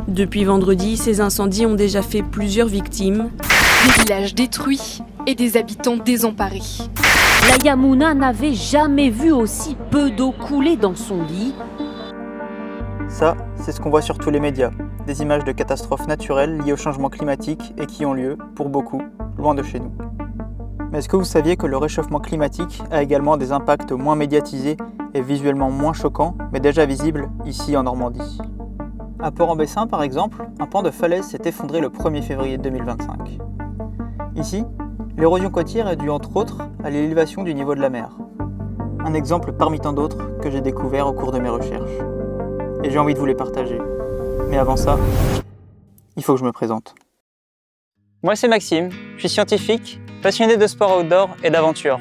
Depuis vendredi, ces incendies ont déjà fait plusieurs victimes. Des villages détruits et des habitants désemparés. La Yamuna n'avait jamais vu aussi peu d'eau couler dans son lit. Ça, c'est ce qu'on voit sur tous les médias. Des images de catastrophes naturelles liées au changement climatique et qui ont lieu, pour beaucoup, loin de chez nous. Mais est-ce que vous saviez que le réchauffement climatique a également des impacts moins médiatisés et visuellement moins choquants, mais déjà visibles ici en Normandie ? À Port-en-Bessin, par exemple, un pan de falaise s'est effondré le 1er février 2025. Ici, l'érosion côtière est due entre autres à l'élévation du niveau de la mer. Un exemple parmi tant d'autres que j'ai découvert au cours de mes recherches. Et j'ai envie de vous les partager. Mais avant ça, il faut que je me présente. Moi c'est Maxime, je suis scientifique, passionné de sport outdoor et d'aventure.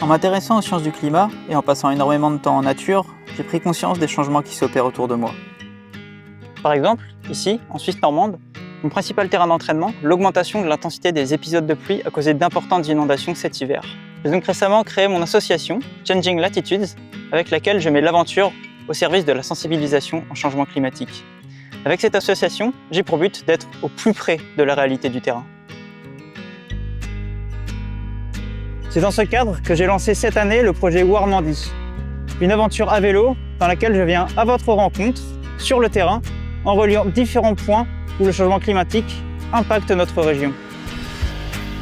En m'intéressant aux sciences du climat et en passant énormément de temps en nature, j'ai pris conscience des changements qui s'opèrent autour de moi. Par exemple, ici, en Suisse normande, mon principal terrain d'entraînement, l'augmentation de l'intensité des épisodes de pluie a causé d'importantes inondations cet hiver. J'ai donc récemment créé mon association, Changing Latitudes, avec laquelle je mets l'aventure au service de la sensibilisation au changement climatique. Avec cette association, j'ai pour but d'être au plus près de la réalité du terrain. C'est dans ce cadre que j'ai lancé cette année le projet Warmandie, une aventure à vélo dans laquelle je viens à votre rencontre, sur le terrain, en reliant différents points où le changement climatique impacte notre région.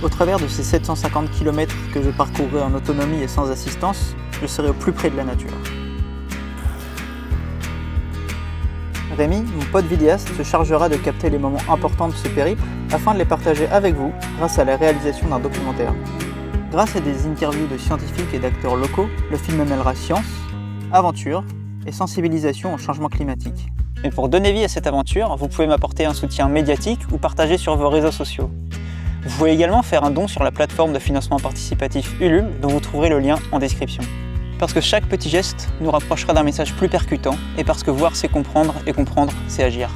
Au travers de ces 750 km que je parcourrai en autonomie et sans assistance, je serai au plus près de la nature. Rémi, mon pote vidéaste, se chargera de capter les moments importants de ce périple afin de les partager avec vous grâce à la réalisation d'un documentaire. Grâce à des interviews de scientifiques et d'acteurs locaux, le film mêlera science, aventure et sensibilisation au changement climatique. Et pour donner vie à cette aventure, vous pouvez m'apporter un soutien médiatique ou partager sur vos réseaux sociaux. Vous pouvez également faire un don sur la plateforme de financement participatif Ulule, dont vous trouverez le lien en description. Parce que chaque petit geste nous rapprochera d'un message plus percutant, et parce que voir c'est comprendre, et comprendre c'est agir.